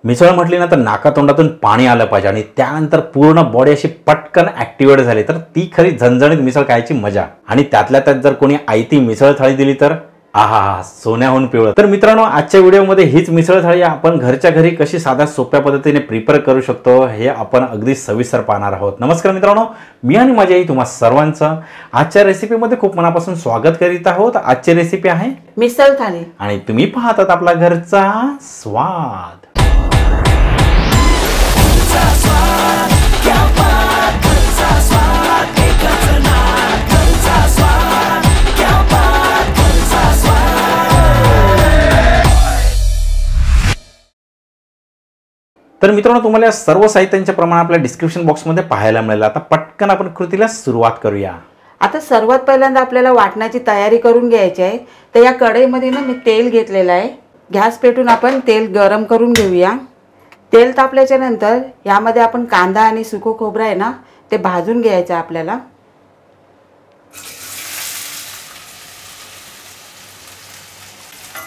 मिसळ म्हटली ना तर नाकातोंडातून पाणी आलं पाहिजे आणि त्यानंतर पूर्ण बॉडी अशी पटकन ॲक्टिवेट झाली तर ती खरी झणझणीत मिसळ खायची मजा. आणि त्यातल्या त्यात जर कोणी आयती मिसळ थाळी दिली तर आहा, सोन्याहून पिवळं. तर मित्रांनो, आजच्या व्हिडिओमध्ये हीच मिसळ थाळी आपण घरच्या घरी कशी साध्या सोप्या पद्धतीने प्रिपेअर करू शकतो हे आपण अगदी सविस्तर पाहणार आहोत. नमस्कार मित्रांनो, मी आणि माझी आई तुम्हा सर्वांचं आजच्या रेसिपीमध्ये खूप मनापासून स्वागत करीत आहोत. आजची रेसिपी आहे मिसळ थाळी आणि तुम्ही पाहतात आपला घरचा स्वाद. तर मित्रांनो, तुम्हाला या सर्व साहित्यांचे प्रमाण आपल्या डिस्क्रिप्शन बॉक्समध्ये पाहायला मिळेल. आता पटकन आपण कृतीला सुरुवात करूया. आता सर्वात पहिल्यांदा आपल्याला वाटण्याची तयारी करून घ्यायची आहे. तर या कढईमध्ये ना मी तेल घेतलेलं आहे. गॅस पेटून आपण तेल गरम करून घेऊया. तेल तापल्याच्या नंतर यामध्ये आपण कांदा आणि सुकं खोबरं आहे ना ते भाजून घ्यायचं आहे आपल्याला.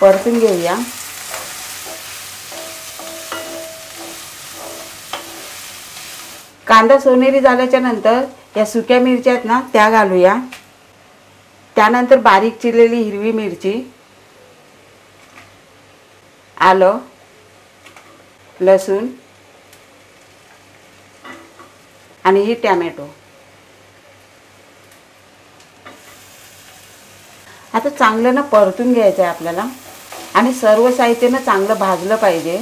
परतून घेऊया. कांदा सोनेरी झाल्याच्या नंतर या सुक्या मिरच्या आहेत ना त्या घालूया. त्यानंतर बारीक चिरलेली हिरवी मिरची, आलं, लसूण आणि ही टॅमॅटो. आता चांगलं ना परतून घ्यायचं आहे आपल्याला आणि सर्व साहित्य ना चांगलं भाजलं पाहिजे.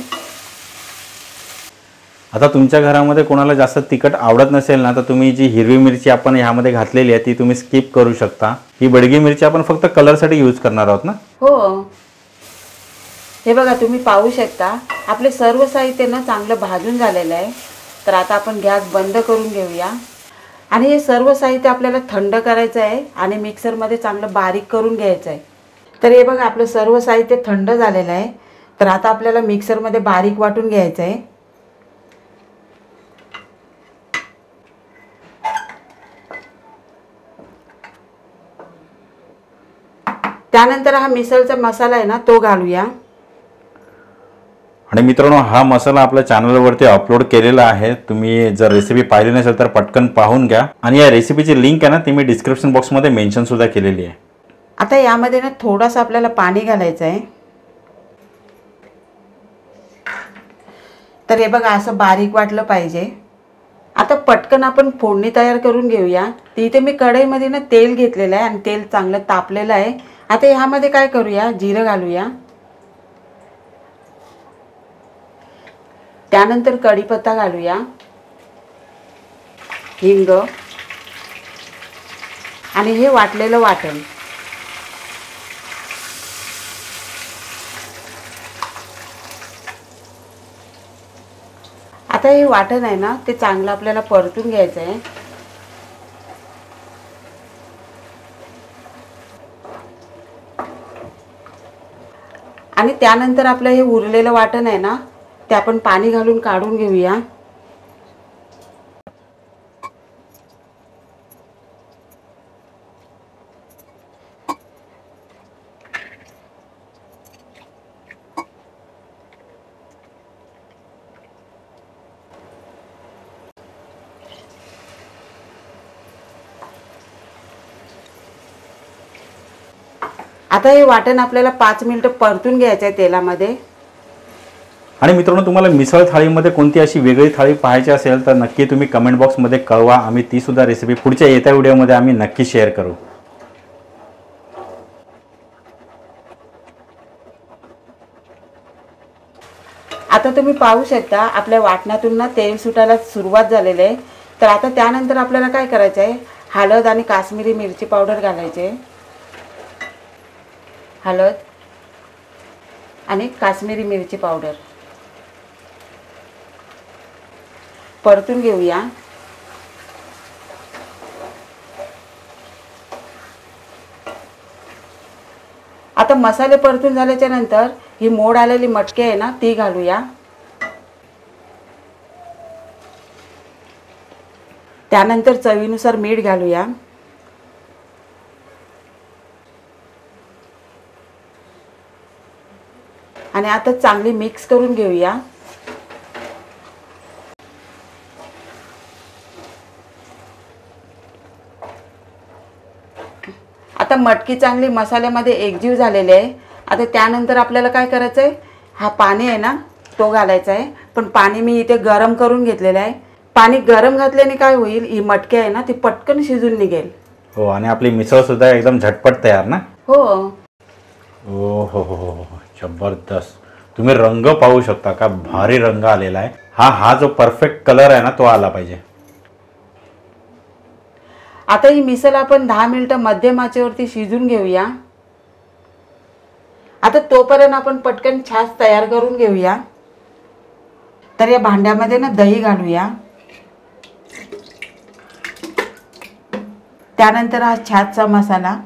आता तुमच्या घरामध्ये कोणाला जास्त तिखट आवडत नसेल ना तर तुम्ही जी हिरवी मिरची आपण ह्यामध्ये घातलेली आहे ती तुम्ही स्किप करू शकता. ही बडगी मिरची आपण फक्त कलरसाठी यूज करणार आहोत ना. हो, हे बघा तुम्ही पाहू शकता आपले सर्व साहित्य ना चांगलं भाजून झालेलं आहे. तर आता आपण गॅस बंद करून घेऊया आणि हे सर्व साहित्य आपल्याला थंड करायचं आहे आणि मिक्सरमध्ये चांगलं बारीक करून घ्यायचं आहे. तर हे बघा आपलं सर्व साहित्य थंड झालेलं आहे. तर आता आपल्याला मिक्सरमध्ये बारीक वाटून घ्यायचं आहे. त्यानंतर हा मिसळचा मसाला आहे ना तो घालूया. आणि मित्रांनो, हा मसाला आपल्या चॅनलवरती अपलोड केलेला आहे. तुम्ही जर रेसिपी पाहिली नसेल तर पटकन पाहून घ्या. आणि या रेसिपीची लिंक आहे ना ती मी डिस्क्रिप्शन बॉक्समध्ये मेन्शन सुद्धा केलेली आहे. आता यामध्ये ना थोडासा आपल्याला पाणी घालायचं आहे. तर हे बघा असं बारीक वाटलं पाहिजे. आता पटकन आपण फोडणी तयार करून घेऊया. इथे मी कढईमध्ये ना तेल घेतलेलं आहे आणि तेल चांगलं तापलेलं आहे. आता ह्यामध्ये काय करूया, जिरं घालूया. त्यानंतर कढीपत्ता घालूया, हिंग आणि हे वाटलेलं वाटण. आता हे वाटण आहे ना ते चांगलं आपल्याला परतून घ्यायचं आहे. आणि त्यानंतर आपलं हे उरलेलं वाटण आहे ना ते आपण पाणी घालून काढून घेऊया. आता हे वाटण आपल्याला 5 मिनिटं परतून घ्यायचं आहे तेलामध्ये. आणि मित्रांनो, तुम्हाला मिसळ थाळीमध्ये कोणती अशी वेगळी थाळी पाहायची असेल तर नक्की तुम्ही कमेंट बॉक्समध्ये कळवा. आम्ही ती सुद्धा रेसिपी पुढच्या येत्या व्हिडिओमध्ये आम्ही नक्की शेअर करू. आता तुम्ही पाहू शकता आपल्या वाटणातून ना तेल सुटायला सुरुवात झालेली आहे. तर आता त्यानंतर आपल्याला काय करायचं आहे, हळद आणि काश्मीरी मिरची पावडर घालायचे. हळद आणि काश्मीरी मिरची पावडर परतून घेऊया. आता मसाले परतून झाल्याच्या नंतर ही मोड आलेली मटकी आहे ना ती घालूया. त्यानंतर चवीनुसार मीठ घालूया. आणि आता चांगली मिक्स करून घेऊया. आता मटकी चांगली मसाल्यामध्ये एकजीव झालेली आहे. आता त्यानंतर आपल्याला काय करायचं आहे, हा पाणी आहे ना तो घालायचा आहे. पण पाणी मी इथे गरम करून घेतलेलं आहे. पाणी गरम घातल्याने काय होईल, ही मटकी आहे ना ती पटकन शिजून निघेल. हो, आणि आपली मिसळ सुद्धा एकदम झटपट तयार ना. हो हो हो हो हो, जबरदस्त. तुम्ही रंग पाहू शकता का, भारी रंग आलेला आहे. हा जो परफेक्ट कलर आहे ना तो आला पाहिजे. आता ही मिसळ आपण 10 मिनिटं मध्यम आचेवरती शिजून घेऊया. आता तोपर्यंत आपण पटकन छास तयार करून घेऊया. तर या भांड्यामध्ये ना दही घालूया. त्यानंतर हा छासचा मसाला.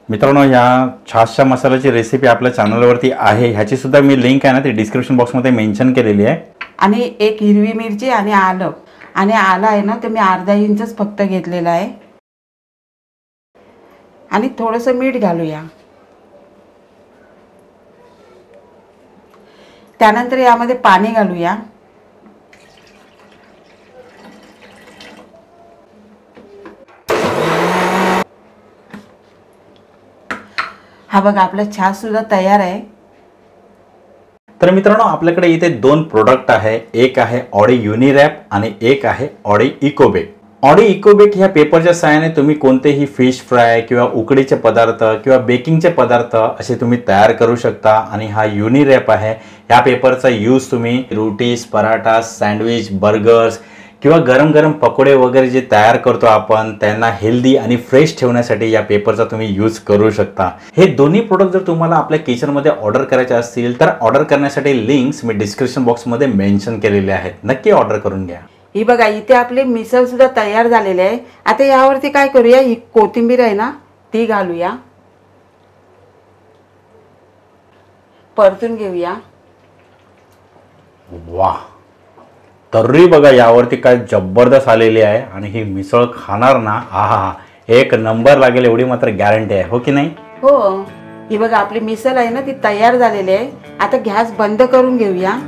मित्रांनो, या छासच्या मसाल्याची रेसिपी आपल्या चॅनलवरती आहे. ह्याची सुद्धा मी लिंक आहे ना ती डिस्क्रिप्शन बॉक्समध्ये मेन्शन केलेली आहे. आणि एक हिरवी मिरची आणि आलं. आणि आलं आहे ना ते मी अर्धा इंचच फक्त घेतलेलं आहे. आणि थोडंसं मीठ घालूया. त्यानंतर यामध्ये पाणी घालूया. हा बघा आपला छास सुद्धा तयार आहे. तर मित्रांनो, आपल्याकडे इथे 2 प्रोडक्ट आहे. एक आहे ऑडी युनिरॅप आणि एक आहे ऑडी इकोबेक. ऑडी इकोबेक ह्या पेपरच्या सहाय्याने तुम्ही कोणतेही फिश फ्राय किंवा उकडीचे पदार्थ किंवा बेकिंगचे पदार्थ असे तुम्ही तयार करू शकता. आणि हा युनिरॅप आहे, ह्या पेपरचा यूज तुम्ही रोटीज, पराठा, सँडविच, बर्गर्स किंवा गरम गरम पकोडे वगैरे जे तयार करतो आपण त्यांना हेल्दी आणि फ्रेश ठेवण्यासाठी या पेपरचा तुम्ही यूज करू शकता. हे दोन्ही प्रोडक्ट जर तुम्हाला आपल्या किचनमध्ये ऑर्डर करायचे असतील तर ऑर्डर करण्यासाठी लिंक्स मी डिस्क्रिप्शन बॉक्समध्ये मेन्शन केलेले आहेत. नक्की ऑर्डर करून घ्या. ही बघा इथे आपली मिसळ सुद्धा तयार झालेली आहे. आता यावरती काय करूया, ही कोथिंबीर आहे ना ती घालूया. परतून घेऊया. वाह, तर्री बघा यावरती काय जबरदस्त आलेली आहे. आणि ही मिसळ खाणार ना, आहा, एक नंबर लागेल एवढी मात्र गॅरंटी आहे. हो की नाही? हो, ही बघा आपली मिसळ आहे ना ती तयार झालेली आहे. आता गॅस बंद करून घेऊया.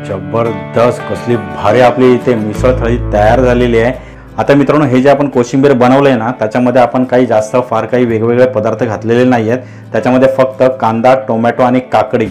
जबरदस्त, कसली भारी आपली इथे मिसळ थाळी तयार झालेली आहे. आता मित्रांनो, हे जे आपण कोशिंबीर बनवलंय ना त्याच्यामध्ये आपण काही जास्त फार काही वेगवेगळे पदार्थ घातलेले नाही आहेत. त्याच्यामध्ये फक्त कांदा, टोमॅटो आणि काकडी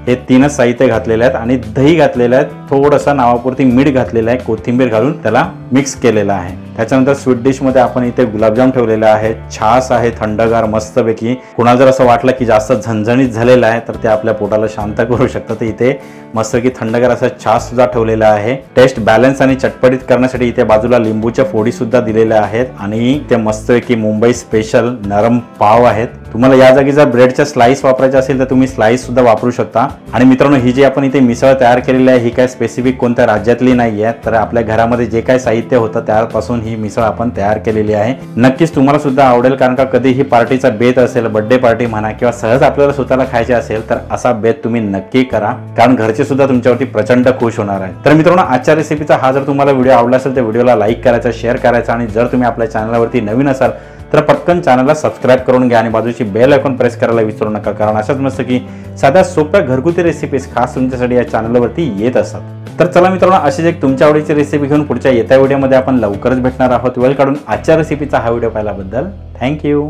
हे 3च साहित्य घातलेले आहेत. आणि दही घातलेलं आहे, थोडंसं नावापुरती मीठ घातलेलं आहे, कोथिंबीर घालून त्याला मिक्स केलेलं आहे. त्याच्यानंतर स्वीट डिशमध्ये आपण इथे गुलाबजाम ठेवलेले आहे. छास आहे थंडगार मस्तपैकी. कुणाला जर असं वाटलं की जास्त झणझणीत झालेलं आहे तर ते आपल्या पोटाला शांत करू शकतात. तर इथे मस्तपैकी थंडगार असं छास सुद्धा ठेवलेला आहे. टेस्ट बॅलन्स आणि चटपटीत करण्यासाठी इथे बाजूला लिंबूच्या फोडी सुद्धा दिलेल्या आहेत. आणि इथे मस्तपैकी मुंबई स्पेशल नरम पाव आहेत. तुम्हाला या जागी जर ब्रेडच्या स्लाइस वापरायचे असेल तर तुम्ही स्लाइस सुद्धा वापरू शकता. आणि मित्रांनो, ही जी आपण इथे मिसळ तयार केलेली आहे ही काय स्पेसिफिक कोणत्या राज्यातली नाही आहे. तर आपल्या घरामध्ये जे काय साहित्य होतं त्यापासून ही मिसळ आपण तयार केलेली आहे. नक्कीच तुम्हाला सुद्धा आवडेल, कारण का कधीही पार्टीचा बेत असेल, बर्थडे पार्टी म्हणा किंवा सहज आपल्याला स्वतःला खायचे असेल तर असा बेत तुम्ही नक्की करा, कारण घरचे सुद्धा तुमच्यावरती प्रचंड खुश होणार आहे. तर मित्रांनो, आजच्या रेसिपीचा हा जर तुम्हाला व्हिडिओ आवडला असेल तर व्हिडिओला लाईक करायचा, शेअर करायचा. आणि जर तुम्ही आपल्या चॅनलवरती नवीन असाल तर पटकन चॅनलला सबस्क्राईब करून घ्या आणि बाजूची बेल आयकॉन प्रेस करायला विसरू नका, कारण अशाच मस्त की साध्या सोप्या घरगुती रेसिपीज खास तुमच्यासाठी या चॅनलवरती येत असतात. तर चला मित्रांनो, अशीच एक तुमच्या आवडीची रेसिपी घेऊन पुढच्या येत्या व्हिडिओमध्ये आपण लवकरच भेटणार आहोत. वेळ काढून आजच्या रेसिपीचा हा व्हिडिओ पाहिल्याबद्दल थँक्यू.